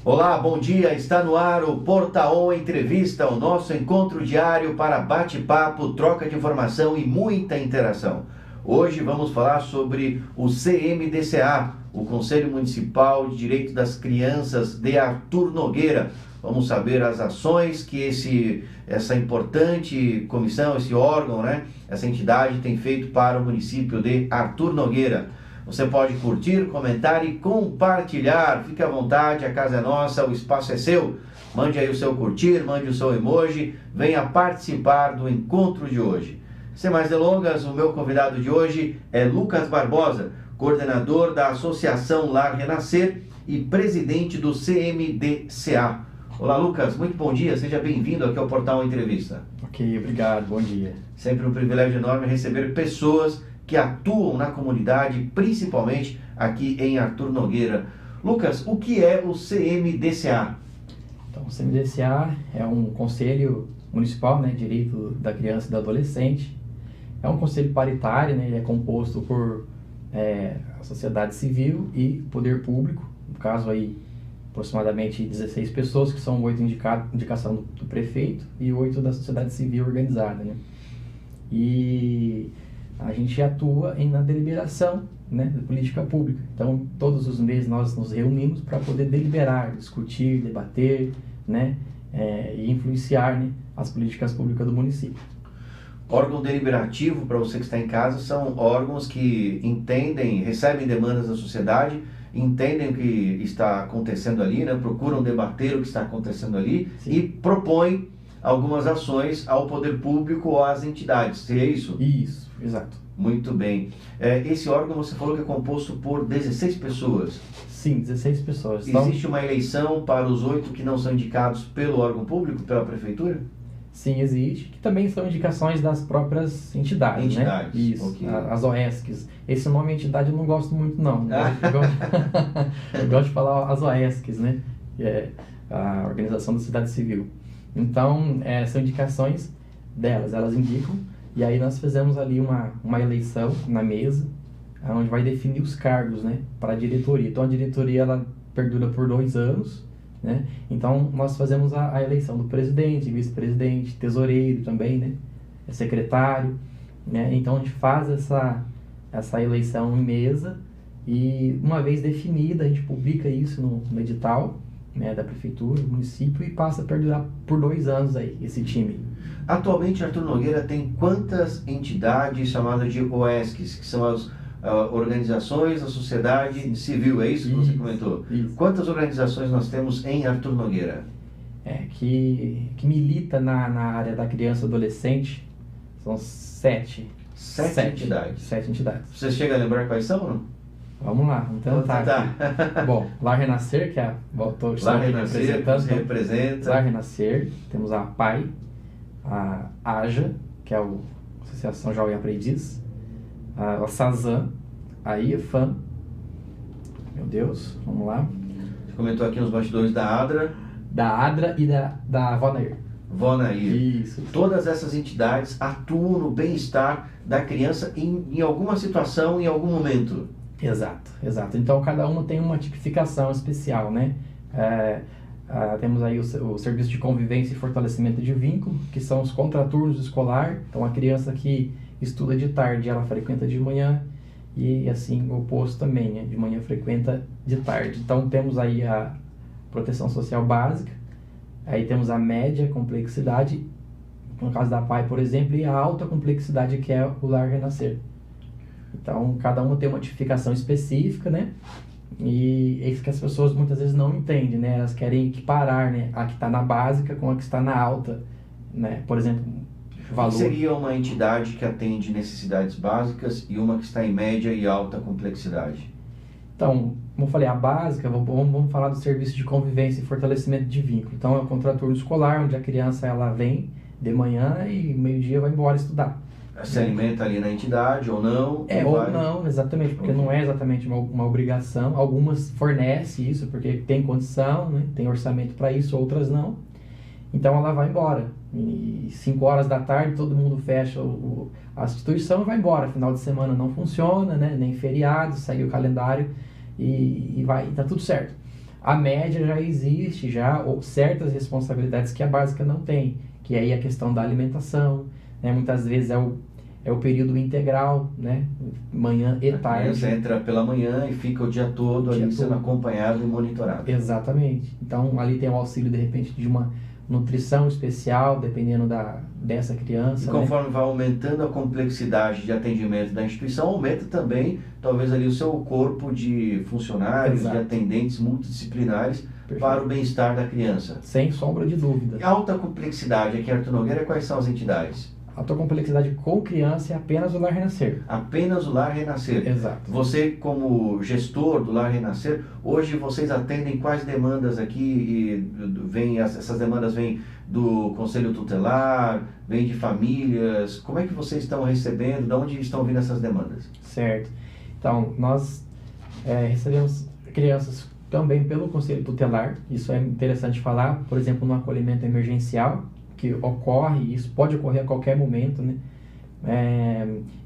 Olá, bom dia. Está no ar o Portal Entrevista, o nosso encontro diário para bate-papo, troca de informação e muita interação. Hoje vamos falar sobre o CMDCA, o Conselho Municipal de Direito das Crianças de Artur Nogueira. Vamos saber as ações que essa importante comissão, esse órgão, essa entidade tem feito para o município de Artur Nogueira. Você pode curtir, comentar e compartilhar. Fique à vontade, a casa é nossa, o espaço é seu. Mande aí o seu curtir, mande o seu emoji, venha participar do encontro de hoje. Sem mais delongas, o meu convidado de hoje é Lucas Barbosa, coordenador da Associação Lar Renascer e presidente do CMDCA. Olá, Lucas, muito bom dia, seja bem-vindo aqui ao Portal Entrevista. Ok, obrigado, bom dia. Sempre um privilégio enorme receber pessoas que atuam na comunidade, principalmente aqui em Artur Nogueira. Lucas, o que é o CMDCA? Então, o CMDCA é um conselho municipal, de direito da criança e do adolescente. É um conselho paritário, ele é composto por a sociedade civil e poder público. No caso aí, aproximadamente 16 pessoas, que são 8 indicação do prefeito e 8 da sociedade civil organizada, E a gente atua na deliberação da política pública. Então, todos os meses nós nos reunimos para poder deliberar, discutir, debater, e influenciar as políticas públicas do município. Órgão deliberativo, para você que está em casa, são órgãos que entendem, recebem demandas da sociedade, entendem o que está acontecendo ali, procuram debater o que está acontecendo ali. Sim. E propõem algumas ações ao poder público ou às entidades. Seria isso? Isso, exato. Muito bem. Esse órgão você falou que é composto por 16 pessoas. Sim, 16 pessoas. Existe uma eleição para os 8 que não são indicados pelo órgão público, pela prefeitura? Sim, existe, que também são indicações das próprias entidades, Isso, okay. As OESCs. Esse nome entidade eu não gosto muito, não. Eu gosto de falar as OESCs, que é a Organização da Sociedade Civil. Então, são indicações delas, elas indicam, e aí nós fizemos ali uma eleição na mesa, onde vai definir os cargos, para a diretoria. Então, a diretoria, ela perdura por 2 anos, Então, nós fazemos a eleição do presidente, vice-presidente, tesoureiro também, secretário, Então, a gente faz essa eleição em mesa e, uma vez definida, a gente publica isso no edital, da prefeitura, do município, e passa a perdurar por 2 anos aí, esse time. Atualmente, Artur Nogueira tem quantas entidades chamadas de OESCs, que são as organizações da sociedade civil, é isso que você comentou? Isso. Quantas organizações nós temos em Artur Nogueira? Que milita na área da criança e adolescente, são 7. 7 entidades? 7 entidades. Você chega a lembrar quais são ou não? Vamos lá, vamos tentar. Bom, Lar Renascer, que é a... Lar Renascer, que representa. Lar Renascer, temos a PAI, a AJA, que é a Associação Jovem Aprendiz, a SAZAN, a IEFAM, meu Deus, vamos lá. Você comentou aqui nos bastidores da ADRA. Da ADRA e da Vonair. Isso. Todas essas entidades atuam no bem-estar da criança em alguma situação, em algum momento. Exato. Então, cada uma tem uma tipificação especial, temos aí o serviço de convivência e fortalecimento de vínculo, que são os contraturnos escolar. Então, a criança que estuda de tarde, ela frequenta de manhã, e assim o oposto também, de manhã frequenta de tarde. Então, temos aí a proteção social básica, aí temos a média complexidade, no caso da PAI, por exemplo, e a alta complexidade, que é o Lar Renascer. Então, cada uma tem uma tipificação específica, E é isso que as pessoas muitas vezes não entendem, Elas querem equiparar, a que está na básica com a que está na alta, Por exemplo, valor. Seria uma entidade que atende necessidades básicas e uma que está em média e alta complexidade? Então, como eu falei, a básica, vamos falar do serviço de convivência e fortalecimento de vínculo. Então, é o contraturno escolar, onde a criança ela vem de manhã e meio-dia vai embora estudar. Se alimenta ali na entidade ou não? Ou não, exatamente, porque não é exatamente uma obrigação. Algumas fornecem isso porque tem condição, tem orçamento para isso, outras não. Então ela vai embora. E 5 horas da tarde todo mundo fecha a instituição e vai embora. Final de semana não funciona, nem feriado, segue o calendário e vai, tá tudo certo. A média já existe, ou certas responsabilidades que a básica não tem, que aí a questão da alimentação, né? Muitas vezes é o período integral, né? Manhã e tarde. A criança entra pela manhã e fica o dia todo ali sendo acompanhado e monitorado. Exatamente. Então ali tem o auxílio de repente de uma nutrição especial, dependendo dessa criança. E conforme vai aumentando a complexidade de atendimento da instituição, aumenta também, talvez ali o seu corpo de funcionários, de atendentes multidisciplinares para o bem-estar da criança. Sem sombra de dúvida. E alta complexidade aqui em Artur Nogueira, quais são as entidades? Alta complexidade com criança é apenas o Lar Renascer. Apenas o Lar Renascer. Exato. Você, como gestor do Lar Renascer, hoje vocês atendem quais demandas aqui? Essas demandas vêm do Conselho Tutelar, vêm de famílias? Como é que vocês estão recebendo? De onde estão vindo essas demandas? Certo. Então, nós recebemos crianças também pelo Conselho Tutelar. Isso é interessante falar, por exemplo, no acolhimento emergencial, que ocorre, isso pode ocorrer a qualquer momento, né?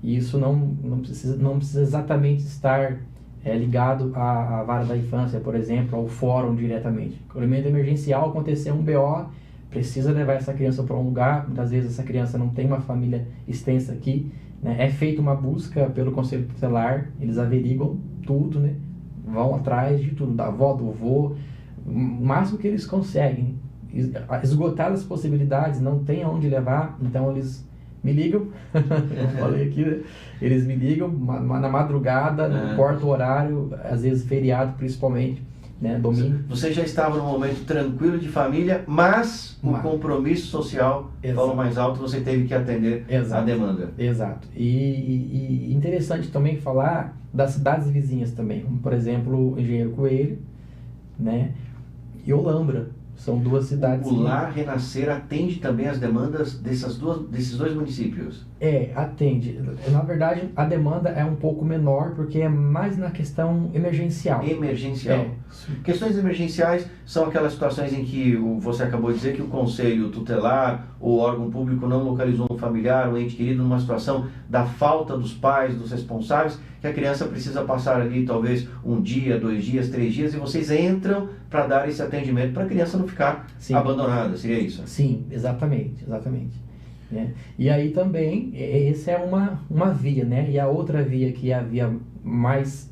E isso não precisa exatamente estar ligado à vara da infância, por exemplo, ao fórum diretamente. Acolhimento emergencial, aconteceu um BO, precisa levar essa criança para um lugar, muitas vezes essa criança não tem uma família extensa aqui, né? É feita uma busca pelo Conselho Tutelar, eles averiguam tudo, né? Vão atrás de tudo, da avó, do avô, o máximo que eles conseguem. Esgotar as possibilidades, não tem aonde levar, então eles me ligam, eu falei aqui, né? Eles me ligam na madrugada, não importa o horário, às vezes feriado principalmente, né? Domingo. Você já estava num momento tranquilo de família, mas o compromisso social falou mais alto, você teve que atender a demanda. Exato. E interessante também falar das cidades vizinhas também, como por exemplo Engenheiro Coelho, né? E Olambra. São duas cidades. O Lar Renascer atende também as demandas desses dois municípios? Atende. Na verdade, a demanda é um pouco menor, porque é mais na questão emergencial. Emergencial. Questões emergenciais são aquelas situações em que você acabou de dizer que o Conselho Tutelar ou órgão público não localizou um familiar, um ente querido, numa situação da falta dos pais, dos responsáveis, que a criança precisa passar ali talvez um dia, 2 dias, 3 dias, e vocês entram para dar esse atendimento para a criança não ficar abandonada, seria isso? Sim, exatamente. E aí também, essa é uma via, né? E a outra via, que é a via mais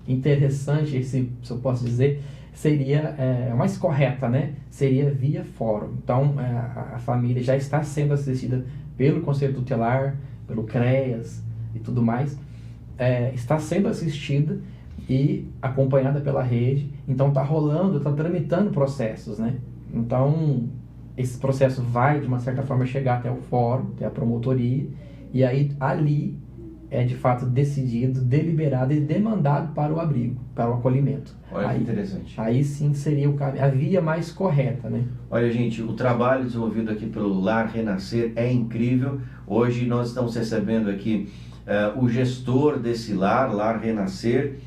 interessante, se eu posso dizer, seria mais correta, né? Seria via fórum. Então, a família já está sendo assistida pelo Conselho Tutelar, pelo CREAS e tudo mais, está sendo assistida e acompanhada pela rede. Então, está rolando, está tramitando processos, né? Então, esse processo vai, de uma certa forma, chegar até o fórum, até a promotoria, e aí ali é de fato decidido, deliberado e demandado para o abrigo, para o acolhimento. Olha que interessante. Aí sim seria a via mais correta, né? Olha, gente, o trabalho desenvolvido aqui pelo Lar Renascer é incrível. Hoje nós estamos recebendo aqui o gestor desse Lar Renascer,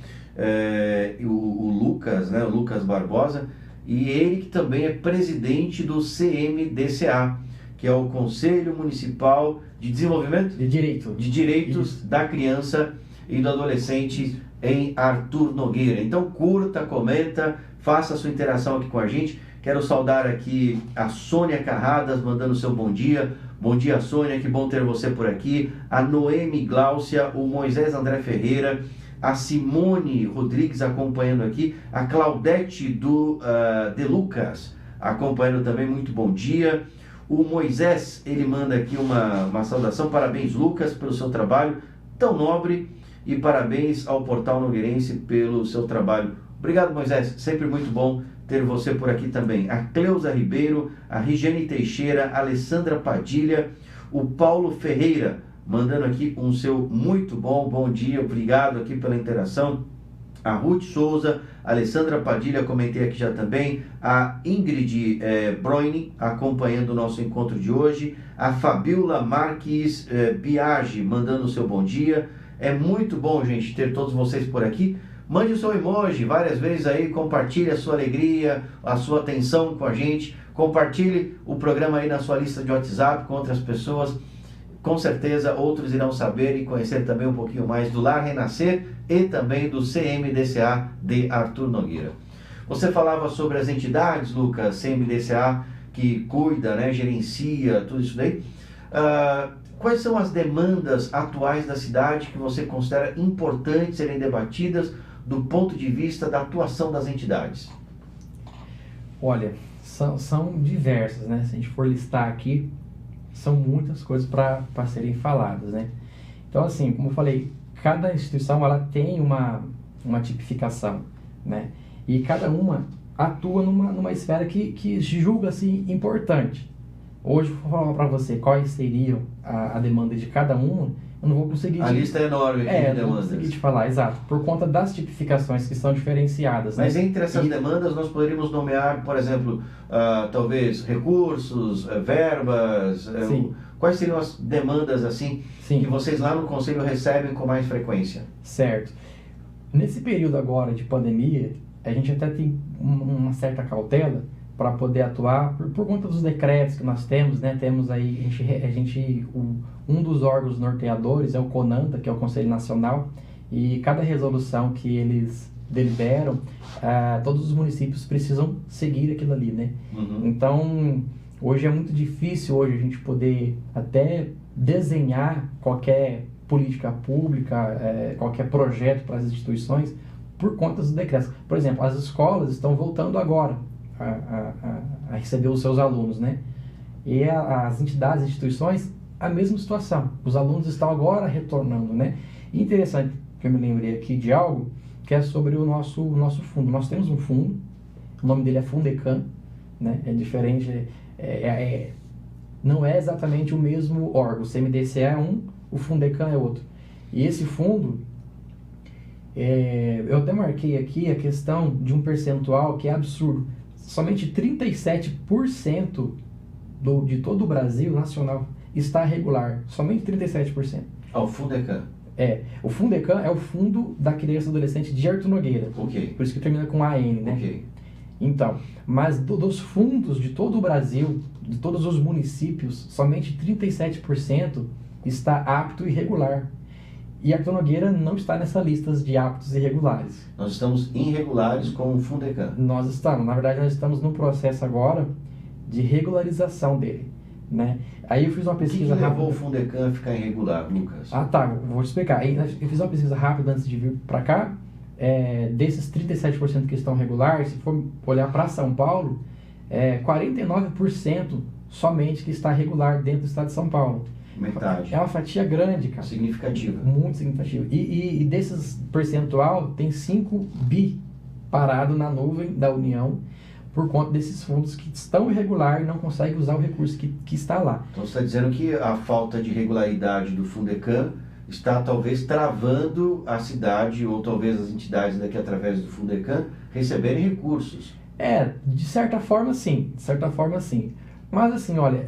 o Lucas, né? O Lucas Barbosa, e ele que também é presidente do CMDCA, que é o Conselho Municipal de Desenvolvimento de Direitos Isso. da Criança e do Adolescente em Artur Nogueira. Então curta, comenta, faça a sua interação aqui com a gente. Quero saudar aqui a Sônia Carradas, mandando seu bom dia. Bom dia, Sônia, que bom ter você por aqui. A Noemi Gláucia, o Moisés André Ferreira, a Simone Rodrigues acompanhando aqui, a Claudete de Lucas acompanhando também, muito bom dia. O Moisés, ele manda aqui uma saudação, parabéns Lucas pelo seu trabalho tão nobre e parabéns ao Portal Nogueirense pelo seu trabalho. Obrigado, Moisés, sempre muito bom ter você por aqui também. A Cleusa Ribeiro, a Regiane Teixeira, a Alessandra Padilha, o Paulo Ferreira, mandando aqui um seu muito bom dia, obrigado aqui pela interação. A Ruth Souza, a Alessandra Padilha, comentei aqui já também, a Ingrid Broine, acompanhando o nosso encontro de hoje, a Fabiola Marques Biagi, mandando o seu bom dia. É muito bom, gente, ter todos vocês por aqui. Mande o seu emoji várias vezes aí, compartilhe a sua alegria, a sua atenção com a gente, compartilhe o programa aí na sua lista de WhatsApp com outras pessoas. Com certeza outros irão saber e conhecer também um pouquinho mais do Lar Renascer e também do CMDCA de Artur Nogueira. Você falava sobre as entidades, Lucas, CMDCA, que cuida, né, gerencia tudo isso daí. Quais são as demandas atuais da cidade que você considera importantes serem debatidas do ponto de vista da atuação das entidades? Olha, são diversas, né? Se a gente for listar aqui, são muitas coisas para serem faladas, né? Então, assim, como eu falei, cada instituição ela tem uma tipificação, né? E cada uma atua numa esfera que julga-se importante. Hoje, vou falar para você quais seriam a demanda de cada uma, eu não vou conseguir... A lista é enorme de demandas. Não vou conseguir te falar, exato, por conta das tipificações que são diferenciadas. Mas entre essas demandas nós poderíamos nomear, por exemplo, talvez recursos, verbas... Quais seriam as demandas assim que vocês lá no Conselho recebem com mais frequência? Certo. Nesse período agora de pandemia, a gente até tem uma certa cautela para poder atuar por conta dos decretos que nós temos, né? Temos aí, um dos órgãos norteadores é o CONANTA, que é o Conselho Nacional, e cada resolução que eles deliberam, todos os municípios precisam seguir aquilo ali, né? Uhum. Então, hoje é muito difícil a gente poder até desenhar qualquer política pública, qualquer projeto para as instituições por conta dos decretos. Por exemplo, as escolas estão voltando agora a receber os seus alunos, né? E as entidades, as instituições, a mesma situação. Os alunos estão agora retornando, né? E interessante que eu me lembrei aqui de algo que é sobre o nosso fundo. Nós temos um fundo, o nome dele é Fundecam, né? É diferente, não é exatamente o mesmo órgão. O CMDCA é um, o Fundecam é outro. E esse fundo, eu até marquei aqui a questão de um percentual que é absurdo. Somente 37% de todo o Brasil nacional está regular. Somente 37%. O Fundecam. O Fundecam é o Fundo da Criança e Adolescente de Artur Nogueira. Ok. Por isso que termina com AN, né? Ok. Então, mas dos fundos de todo o Brasil, de todos os municípios, somente 37% está apto e regular. E Artur Nogueira não está nessa lista de aptos e irregulares. Nós estamos irregulares com o Fundecam. Nós estamos, na verdade, nós estamos num processo agora de regularização dele, né? Aí eu fiz uma pesquisa rápida. O que levou o Fundecam a ficar irregular, Lucas? Vou te explicar. Aí eu fiz uma pesquisa rápida antes de vir para cá. Desses 37% que estão regulares, se for olhar para São Paulo, 49% somente que está regular dentro do estado de São Paulo. Metade. É uma fatia grande, cara. Significativa. Muito significativa. E desses percentual, tem 5 bi parado na nuvem da União por conta desses fundos que estão irregulares e não conseguem usar o recurso que está lá. Então você está dizendo que a falta de regularidade do Fundecam está talvez travando a cidade ou talvez as entidades daqui através do Fundecam receberem recursos. De certa forma sim. Mas assim, olha,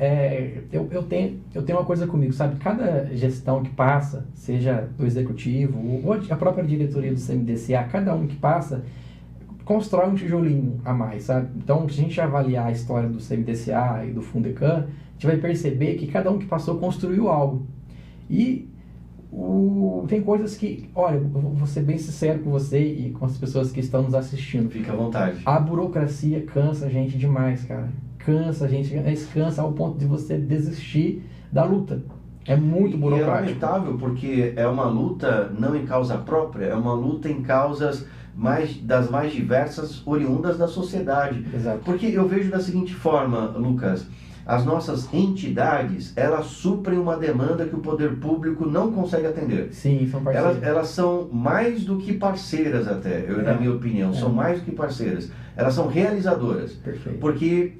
eu tenho uma coisa comigo, sabe? Cada gestão que passa, seja do executivo ou a própria diretoria do CMDCA, cada um que passa constrói um tijolinho a mais, sabe? Então, se a gente avaliar a história do CMDCA e do Fundecam, a gente vai perceber que cada um que passou construiu algo. E tem coisas que, olha, eu vou ser bem sincero com você e com as pessoas que estão nos assistindo. Fica à vontade. A burocracia cansa a gente demais, cara. Cansa a gente, cansa ao ponto de você desistir da luta. É muito burocrático. E é lamentável porque é uma luta não em causa própria, é uma luta em causas das mais diversas oriundas da sociedade. Exato. Porque eu vejo da seguinte forma, Lucas, as nossas entidades, elas suprem uma demanda que o poder público não consegue atender. Sim, são parceiras. Elas são mais do que parceiras até, na minha opinião, são mais do que parceiras. Elas são realizadoras. Perfeito. Porque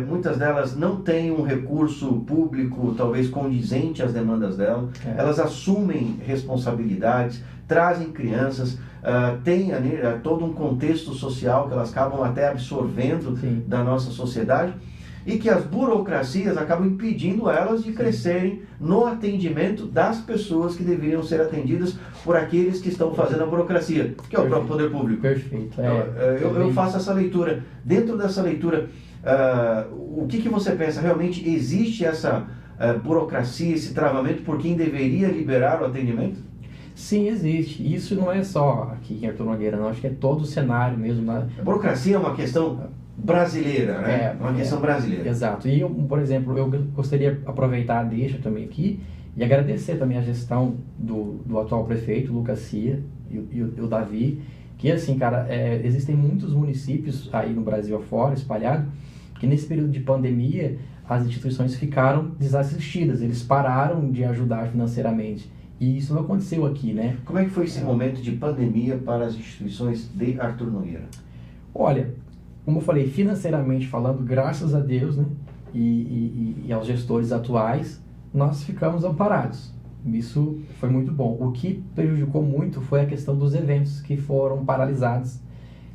muitas delas não têm um recurso público talvez condizente às demandas delas. Elas assumem responsabilidades, trazem crianças, tem todo um contexto social que elas acabam até absorvendo da nossa sociedade e que as burocracias acabam impedindo elas de crescerem no atendimento das pessoas que deveriam ser atendidas por aqueles que estão fazendo a burocracia, que é o próprio poder público. Perfeito. Eu faço essa leitura. Dentro dessa leitura, o que você pensa? Realmente existe essa burocracia, esse travamento por quem deveria liberar o atendimento? Sim, existe. Isso não é só aqui em Artur Nogueira, não. Acho que é todo o cenário mesmo. A burocracia é uma questão brasileira, né? Uma questão brasileira. Exato. E, por exemplo, eu gostaria de aproveitar a deixa também aqui e agradecer também a gestão do atual prefeito, Lucas Cia, e o Davi, que assim, cara, existem muitos municípios aí no Brasil afora, espalhados, que nesse período de pandemia as instituições ficaram desassistidas, eles pararam de ajudar financeiramente. E isso não aconteceu aqui, né? Como é que foi esse momento de pandemia para as instituições de Artur Nogueira? Olha, como eu falei, financeiramente falando, graças a Deus, né, e aos gestores atuais, nós ficamos amparados. Isso foi muito bom. O que prejudicou muito foi a questão dos eventos que foram paralisados.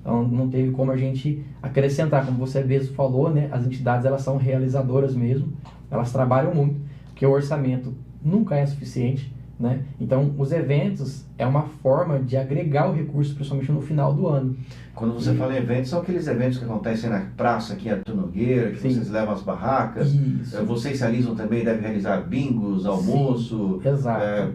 Então, não teve como a gente acrescentar, como você mesmo falou, né, as entidades elas são realizadoras mesmo, elas trabalham muito, porque o orçamento nunca é suficiente, né? Então, os eventos é uma forma de agregar o recurso, principalmente no final do ano. Quando você fala em eventos, são aqueles eventos que acontecem na praça aqui em Artur Nogueira, que vocês levam as barracas. Isso. Vocês realizam também, devem realizar bingos, almoço,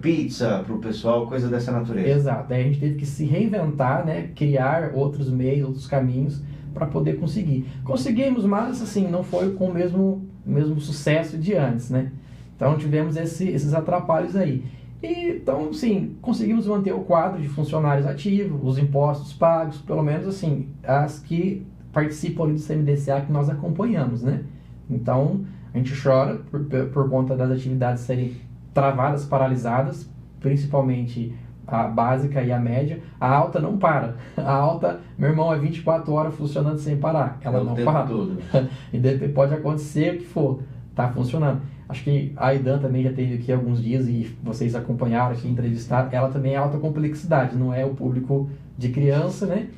pizza para o pessoal, coisa dessa natureza. Exato. Aí a gente teve que se reinventar, né? Criar outros meios, outros caminhos para poder conseguir. Conseguimos, mas assim, não foi com o mesmo sucesso de antes, né? Então tivemos esses atrapalhos aí. Então, sim, conseguimos manter o quadro de funcionários ativos, os impostos pagos, pelo menos assim, as que participam ali do CMDCA que nós acompanhamos, né? Então, a gente chora por conta das atividades serem travadas, paralisadas, principalmente a básica e a média. A alta não para. A alta, meu irmão, é 24 horas funcionando sem parar. Ela não para. Todo. E pode acontecer o que for, tá funcionando. Acho que a Aidan também já teve aqui alguns dias e vocês acompanharam aqui, entrevistaram. Ela também é alta complexidade, não é o público de criança, né?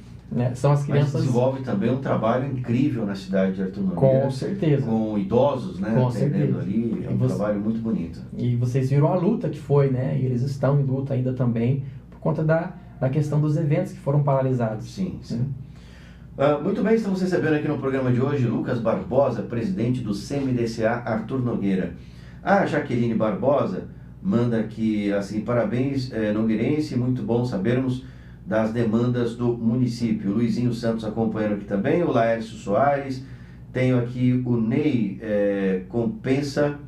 São as crianças... Mas desenvolve também um trabalho incrível na cidade de Artur Nogueira. Com certeza. Com idosos, né? Com atendendo certeza. Ali, é um trabalho muito bonito. E vocês viram a luta que foi, né? E eles estão em luta ainda também por conta da questão dos eventos que foram paralisados. Sim, sim. Muito bem, estamos recebendo aqui no programa de hoje Lucas Barbosa, presidente do CMDCA Artur Nogueira. A Jaqueline Barbosa manda aqui assim: parabéns, nogueirense, muito bom sabermos das demandas do município. O Luizinho Santos acompanhando aqui também, o Laércio Soares, tenho aqui o Ney Compesa,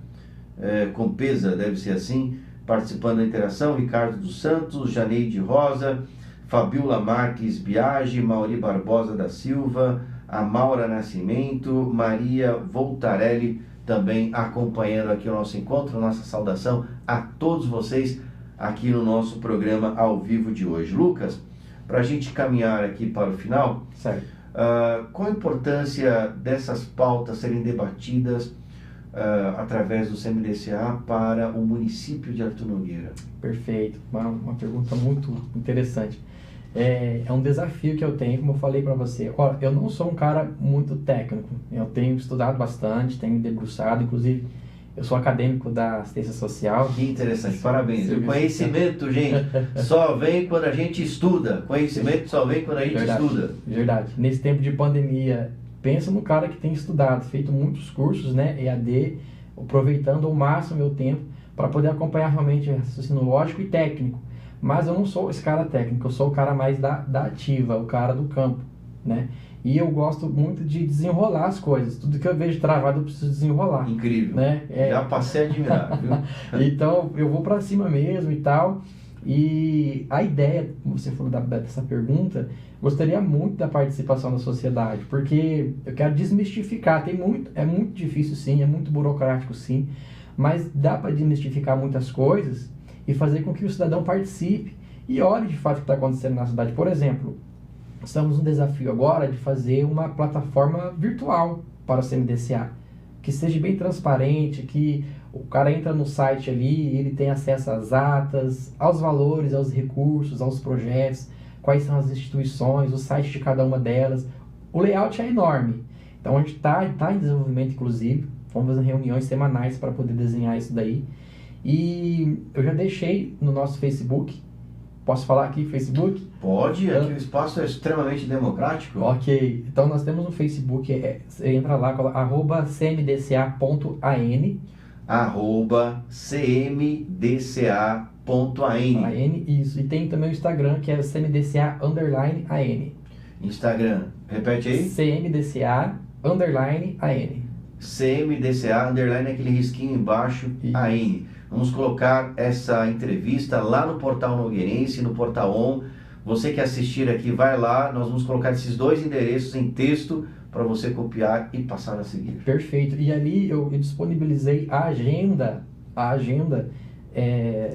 deve ser assim, participando da interação, Ricardo dos Santos, Janeide Rosa, Fabiola Marques Biagi, Mauri Barbosa da Silva, Amaura Nascimento, Maria Voltarelli também acompanhando aqui o nosso encontro, nossa saudação a todos vocês aqui no nosso programa ao vivo de hoje. Lucas, para a gente caminhar aqui para o final, certo. Qual a importância dessas pautas serem debatidas através do CMDCA para o município de Artur Nogueira? Perfeito, uma pergunta muito interessante. É um desafio que eu tenho, como eu falei para você. Olha, eu não sou um cara muito técnico, eu tenho estudado bastante, tenho me debruçado, inclusive eu sou acadêmico da assistência social. Que interessante, parabéns. O conhecimento, gente, só vem quando a gente estuda. Conhecimento só vem quando a gente estuda. Verdade. Nesse tempo de pandemia, pensa no cara que tem estudado, feito muitos cursos, né, EAD, aproveitando ao máximo meu tempo para poder acompanhar realmente raciocínio lógico e técnico. Mas eu não sou esse cara técnico, eu sou o cara mais da ativa, o cara do campo, né? E eu gosto muito de desenrolar as coisas. Tudo que eu vejo travado eu preciso desenrolar. Incrível, né? Já passei a admirar, viu? Então eu vou para cima mesmo e tal. E a ideia, como você falou dessa pergunta, gostaria muito da participação da sociedade, porque eu quero desmistificar. É muito difícil sim, é muito burocrático sim, mas dá para desmistificar muitas coisas e fazer com que o cidadão participe e olhe de fato o que está acontecendo na cidade. Por exemplo, estamos no desafio agora de fazer uma plataforma virtual para o CMDCA, que seja bem transparente, que o cara entra no site ali, ele tem acesso às atas, aos valores, aos recursos, aos projetos, quais são as instituições, o site de cada uma delas. O layout é enorme, então a gente está em desenvolvimento, inclusive, vamos fazer reuniões semanais para poder desenhar isso daí. E eu já deixei no nosso Facebook. Posso falar aqui Facebook? Pode, aqui o espaço é extremamente democrático. Ok, então nós temos no Facebook, você entra lá, @cmdca.an @cmdca.an. Isso. E tem também o Instagram, que é CMDCA_AN. Instagram, repete aí. CMDCA_AN. CMDCA, aquele risquinho embaixo, isso. AN. Vamos colocar essa entrevista lá no Portal Nogueirense, no Portal On. Você que assistir aqui, vai lá, nós vamos colocar esses 2 endereços em texto para você copiar e passar a seguir. Perfeito. E ali eu disponibilizei a agenda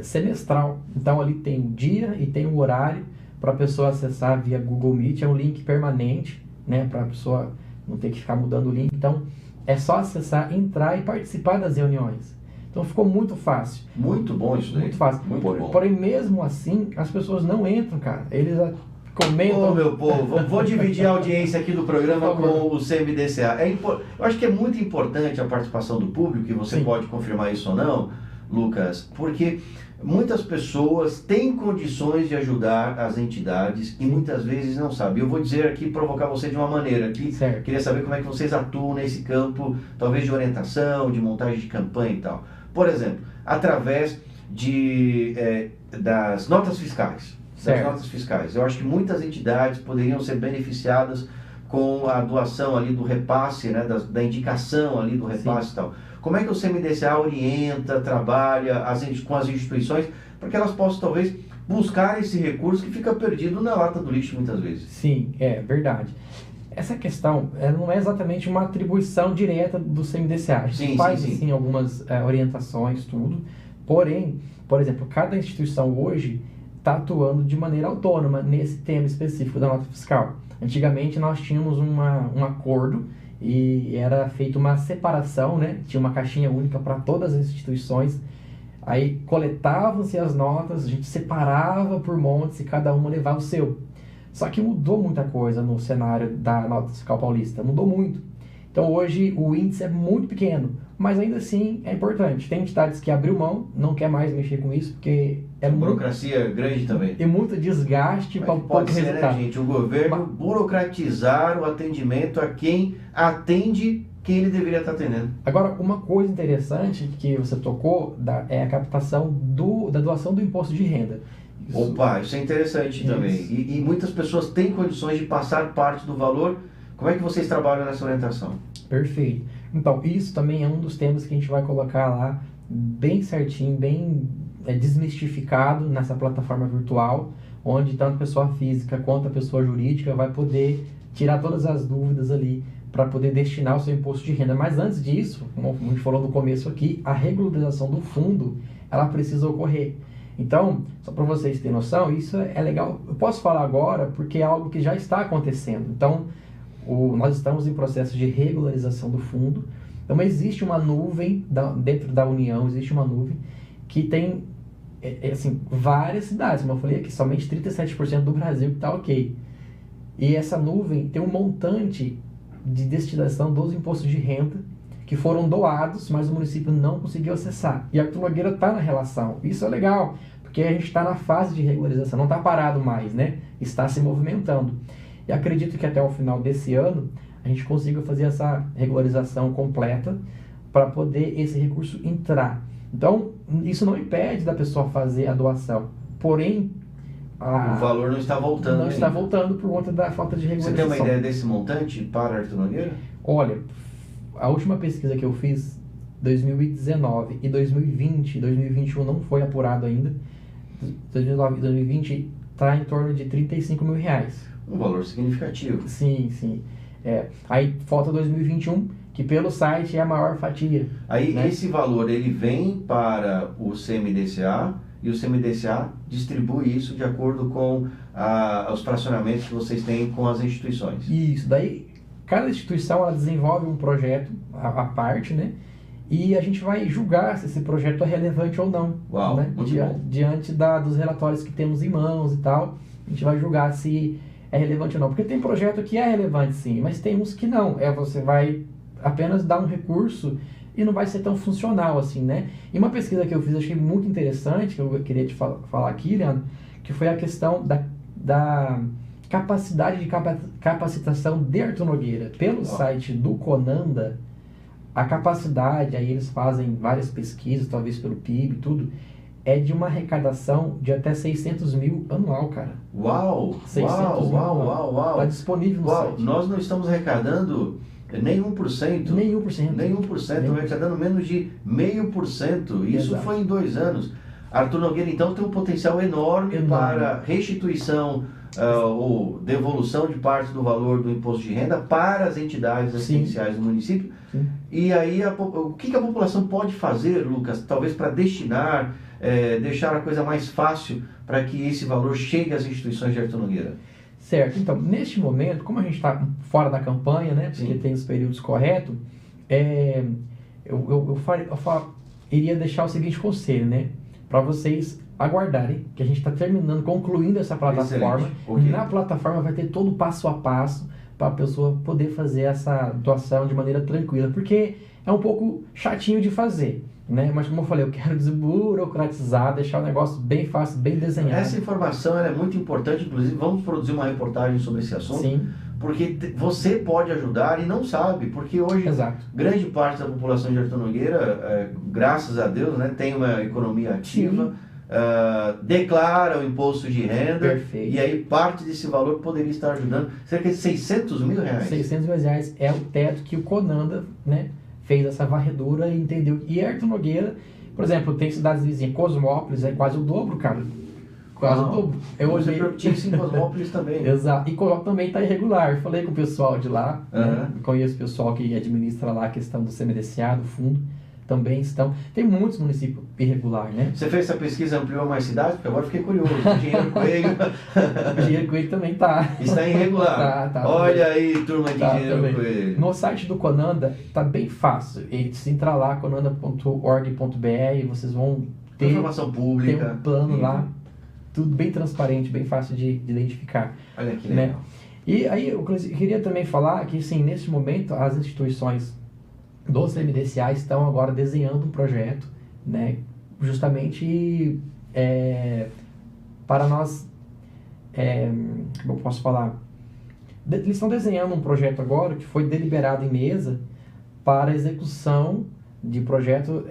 semestral. Então ali tem o dia e tem o horário para a pessoa acessar via Google Meet. É um link permanente, né, para a pessoa não ter que ficar mudando o link. Então é só acessar, entrar e participar das reuniões. Então ficou muito fácil. Muito bom isso daí. Muito fácil. Porém, mesmo assim, as pessoas não entram, cara. Eles comentam... Ô, meu povo, vou dividir a audiência aqui do programa com o CMDCA. Eu acho que é muito importante a participação do público, e você Sim. pode confirmar isso ou não, Lucas, porque muitas pessoas têm condições de ajudar as entidades e muitas vezes não sabem. Eu vou dizer aqui, provocar você de uma maneira aqui, certo. Queria saber como é que vocês atuam nesse campo, talvez de orientação, de montagem de campanha e tal. Por exemplo, através das notas fiscais. Certo. Das notas fiscais. Eu acho que muitas entidades poderiam ser beneficiadas com a doação ali do repasse, né, da indicação ali do repasse Sim. e tal. Como é que o CMDCA orienta, trabalha com as instituições para que elas possam talvez buscar esse recurso que fica perdido na lata do lixo muitas vezes? Sim, é verdade. Essa questão não é exatamente uma atribuição direta do CMDCA. A gente faz sim, algumas orientações, tudo. Porém, por exemplo, cada instituição hoje está atuando de maneira autônoma nesse tema específico da nota fiscal. Antigamente nós tínhamos um acordo e era feita uma separação, né? Tinha uma caixinha única para todas as instituições. Aí coletavam-se as notas, a gente separava por montes e cada uma levava o seu. Só que mudou muita coisa no cenário da nota fiscal paulista, mudou muito. Então hoje o índice é muito pequeno, mas ainda assim é importante. Tem entidades que abriu mão, não quer mais mexer com isso, porque é burocracia grande também. E muito desgaste para o pouco resultado. Né, gente? O governo burocratizar o atendimento a quem atende quem ele deveria estar atendendo. Agora, uma coisa interessante que você tocou é a captação da doação do imposto de renda. Opa, isso é interessante também. E muitas pessoas têm condições de passar parte do valor. Como é que vocês trabalham nessa orientação? Perfeito. Então, isso também é um dos temas que a gente vai colocar lá bem certinho, bem desmistificado nessa plataforma virtual, onde tanto a pessoa física quanto a pessoa jurídica vai poder tirar todas as dúvidas ali para poder destinar o seu imposto de renda. Mas antes disso, como a gente falou no começo aqui, a regularização do fundo, ela precisa ocorrer. Então, só para vocês terem noção, isso é legal. Eu posso falar agora porque é algo que já está acontecendo. Então, nós estamos em processo de regularização do fundo. Então, existe uma nuvem dentro da União, existe uma nuvem que tem assim, várias cidades. Como eu falei aqui, somente 37% do Brasil que está ok. E essa nuvem tem um montante de destinação dos impostos de renda que foram doados, mas o município não conseguiu acessar. E a Arthur Nogueira está na relação. Isso é legal, porque a gente está na fase de regularização, não está parado mais, né? Está se movimentando. E acredito que até o final desse ano a gente consiga fazer essa regularização completa para poder esse recurso entrar. Então, isso não impede da pessoa fazer a doação. Porém, o valor não está voltando. Não está voltando por conta da falta de regularização. Você tem uma ideia desse montante para Arthur Nogueira? Olha, a última pesquisa que eu fiz, 2019 e 2020, 2021 não foi apurado ainda. 2019 e 2020 está em torno de R$35 mil. Um valor significativo. Sim, sim. Aí falta 2021, que pelo site é a maior fatia. Aí, né? Esse valor ele vem para o CMDCA e o CMDCA distribui isso de acordo com os fracionamentos que vocês têm com as instituições. Isso, daí cada instituição ela desenvolve um projeto à parte, né? E a gente vai julgar se esse projeto é relevante ou não. Uau, né? Diante dos relatórios que temos em mãos e tal, a gente vai julgar se é relevante ou não. Porque tem projeto que é relevante sim, mas tem uns que não. Você vai apenas dar um recurso e não vai ser tão funcional assim, né? E uma pesquisa que eu fiz, achei muito interessante, que eu queria te falar aqui, Leandro, que foi a questão da capacidade de capacitação de Arthur Nogueira. Pelo site do Conanda, a capacidade, aí eles fazem várias pesquisas, talvez pelo PIB e tudo, é de uma arrecadação de até 600 mil anual, cara. Uau! 600 mil Uau! Está disponível no site. Nós não estamos arrecadando nem 1%. Nem 1%. Estamos arrecadando menos de 0,5%. Isso Exato. Foi em 2 anos. Arthur Nogueira, então, tem um potencial enorme para restituição ou devolução de parte do valor do imposto de renda para as entidades assistenciais do município. Sim. E aí, o que a população pode fazer, Lucas, talvez para destinar, deixar a coisa mais fácil para que esse valor chegue às instituições de Arthur Nogueira? Certo. Então, neste momento, como a gente está fora da campanha, né, porque tem os períodos corretos, eu iria deixar o seguinte conselho, né, para vocês aguardarem, que a gente está concluindo essa plataforma. Okay. Na plataforma vai ter todo o passo a passo para a pessoa poder fazer essa doação de maneira tranquila, porque é um pouco chatinho de fazer, né? Mas como eu falei, eu quero desburocratizar, deixar o negócio bem fácil, bem desenhado. Essa informação ela é muito importante, inclusive vamos produzir uma reportagem sobre esse assunto. Sim. Porque você pode ajudar e não sabe, porque hoje grande parte da população de Arthur Nogueira, graças a Deus, né, tem uma economia ativa, declara o imposto de renda. Perfeito. E aí parte desse valor poderia estar ajudando cerca de 600 mil reais. 600 mil reais é o teto que o Conanda, né, fez essa varredura e entendeu. E Arthur Nogueira, por exemplo, tem cidades vizinhas, Cosmópolis, é quase o dobro, cara. Quase o dobro. Você tinha em Cosmópolis também. Exato. E Cosmópolis também está irregular. Falei com o pessoal de lá, né? Conheço o pessoal que administra lá a questão do CMDCA, do fundo. Também estão. Tem muitos municípios irregulares, né? Você fez essa pesquisa, ampliou mais cidades? Porque agora fiquei curioso. O Engenheiro Coelho. O Engenheiro Coelho também está. Está irregular. Tá, olha aí, turma de Engenheiro também. Coelho. No site do Conanda está bem fácil. Se entrar lá, conanda.org.br, vocês vão ter informação pública. Tem um plano lá. Tudo bem transparente, bem fácil de identificar. Olha que legal. Né? E aí eu queria também falar que, sim, neste momento, as instituições do CMDCA estão agora desenhando um projeto, né, justamente para nós, como eu posso falar, eles estão desenhando um projeto agora que foi deliberado em mesa para execução de projeto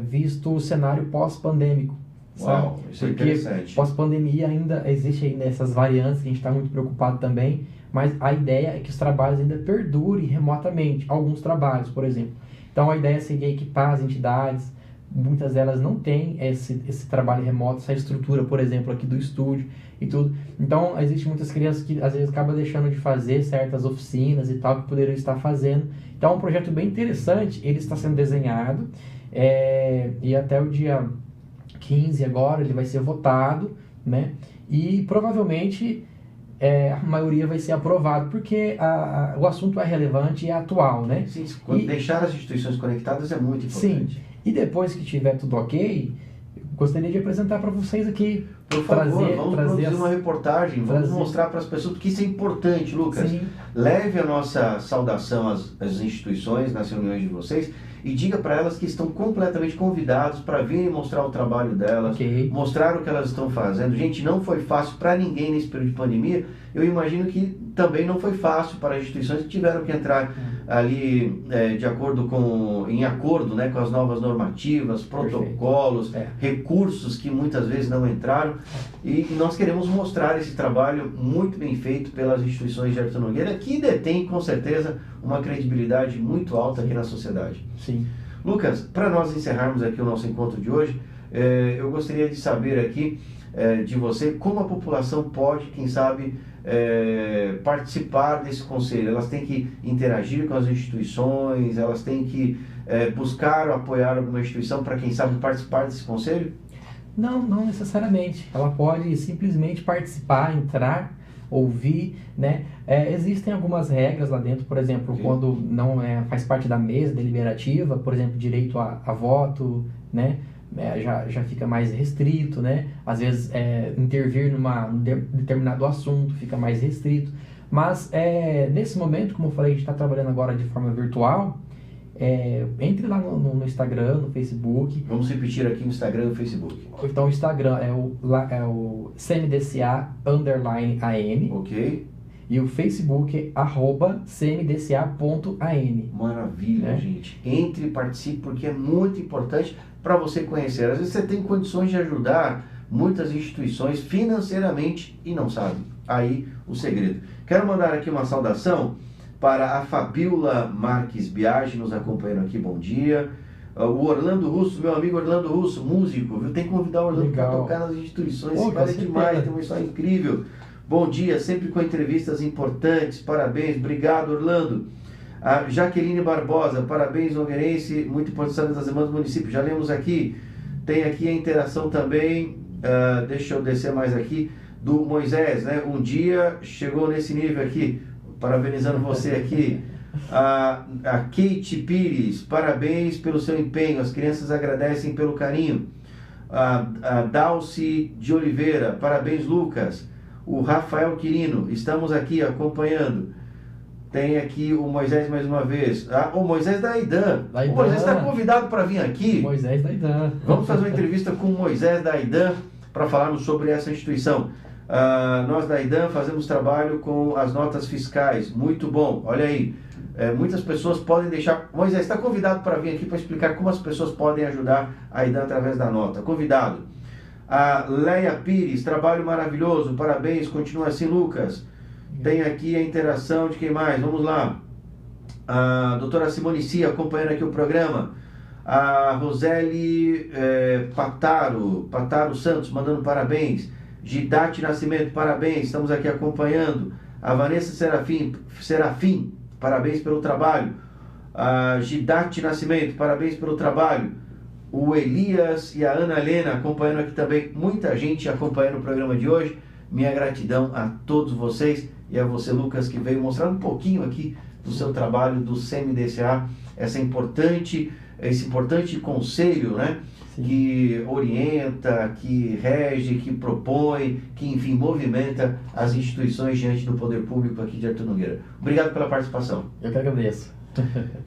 visto o cenário pós-pandêmico. Uau, isso é interessante. Pós-pandemia ainda existe essas variantes que a gente está muito preocupado também, mas a ideia é que os trabalhos ainda perdurem remotamente, alguns trabalhos, por exemplo. Então a ideia seria equipar as entidades, muitas delas não têm esse trabalho remoto, essa estrutura, por exemplo, aqui do estúdio e tudo. Então existem muitas crianças que às vezes acabam deixando de fazer certas oficinas e tal, que poderiam estar fazendo. Então é um projeto bem interessante, ele está sendo desenhado e até o dia 15 agora ele vai ser votado, né? E provavelmente a maioria vai ser aprovado, porque o assunto é relevante e é atual, né? Sim, deixar as instituições conectadas é muito importante. Sim, e depois que tiver tudo ok, gostaria de apresentar para vocês aqui. Por favor, vamos produzir uma reportagem, vamos mostrar para as pessoas, porque isso é importante, Lucas. Sim. Leve a nossa saudação às instituições nas reuniões de vocês e diga para elas que estão completamente convidados para virem mostrar o trabalho delas, mostrar o que elas estão fazendo. Gente, não foi fácil para ninguém nesse período de pandemia. Eu imagino que também não foi fácil para as instituições que tiveram que entrar ali em acordo, né, com as novas normativas, protocolos, recursos que muitas vezes não entraram. E nós queremos mostrar esse trabalho muito bem feito pelas instituições de Arthur Nogueira, que detém com certeza uma credibilidade muito alta aqui na sociedade. Sim. Lucas, para nós encerrarmos aqui o nosso encontro de hoje, eu gostaria de saber aqui de você como a população pode, quem sabe, participar desse conselho. Elas têm que interagir com as instituições, elas têm que buscar ou apoiar alguma instituição para, quem sabe, participar desse conselho? Não necessariamente. Ela pode simplesmente participar, entrar, ouvir, né? Existem algumas regras lá dentro, por exemplo, quando não faz parte da mesa deliberativa, por exemplo, direito a voto, né? Já fica mais restrito, né? Às vezes intervir num determinado assunto fica mais restrito. Mas nesse momento, como eu falei, a gente está trabalhando agora de forma virtual. Entre lá no Instagram, no Facebook. Vamos repetir aqui o Instagram e o Facebook. Então o Instagram é o CMDCA_AN. Ok. E o Facebook é @cmdca.an. Maravilha, gente. Entre e participe, porque é muito importante para você conhecer. Às vezes você tem condições de ajudar muitas instituições financeiramente e não sabe. Aí o segredo. Quero mandar aqui uma saudação para a Fabiola Marques Biagi, nos acompanhando aqui, bom dia. O Orlando Russo, meu amigo Orlando Russo, músico, viu? Tem que convidar o Orlando para tocar nas instituições. Esse cara é demais, tem uma história incrível. Bom dia, sempre com entrevistas importantes, parabéns, obrigado Orlando. A Jaqueline Barbosa, parabéns Nogueirense, muito importante saber das demandas do município, já lemos aqui. Tem aqui a interação também, deixa eu descer mais aqui, do Moisés, né? Um dia chegou nesse nível aqui, parabenizando você aqui. A Kate Pires, parabéns pelo seu empenho, as crianças agradecem pelo carinho. A Dalci de Oliveira, parabéns Lucas. O Rafael Quirino, estamos aqui acompanhando. Tem aqui o Moisés mais uma vez. O Moisés da Aidan. O Moisés está convidado para vir aqui. Moisés da Aidan. Vamos fazer uma entrevista com o Moisés da Aidan para falarmos sobre essa instituição. Nós da Aidan fazemos trabalho com as notas fiscais. Muito bom. Olha aí. Muitas pessoas podem deixar... Moisés está convidado para vir aqui para explicar como as pessoas podem ajudar a Aidan através da nota. Convidado. A Leia Pires, trabalho maravilhoso, parabéns, continua assim, Lucas. Tem aqui a interação de quem mais? Vamos lá. A doutora Simone Cia, acompanhando aqui o programa. A Roseli Pataro Santos, mandando parabéns. Gidate Nascimento, parabéns, estamos aqui acompanhando. A Vanessa Serafim, parabéns pelo trabalho. A Gidate Nascimento, parabéns pelo trabalho. O Elias e a Ana Helena acompanhando aqui também. Muita gente acompanhando o programa de hoje. Minha gratidão a todos vocês e a você, Lucas, que veio mostrar um pouquinho aqui do seu trabalho do CMDCA, esse importante conselho, né? Sim. Que orienta, que rege, que propõe, que, enfim, movimenta as instituições diante do poder público aqui de Artur Nogueira. Obrigado pela participação. Eu que agradeço.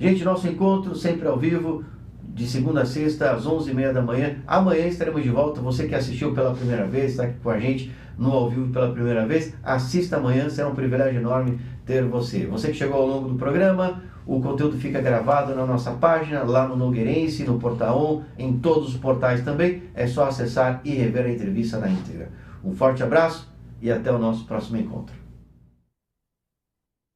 Gente, nosso encontro sempre ao vivo, de segunda a sexta, às 11h30 da manhã. Amanhã estaremos de volta. Você que assistiu pela primeira vez, está aqui com a gente no ao vivo pela primeira vez, assista amanhã, será um privilégio enorme ter você. Você que chegou ao longo do programa, o conteúdo fica gravado na nossa página, lá no Nogueirense, no Portal 1, em todos os portais também. É só acessar e rever a entrevista na íntegra. Um forte abraço e até o nosso próximo encontro.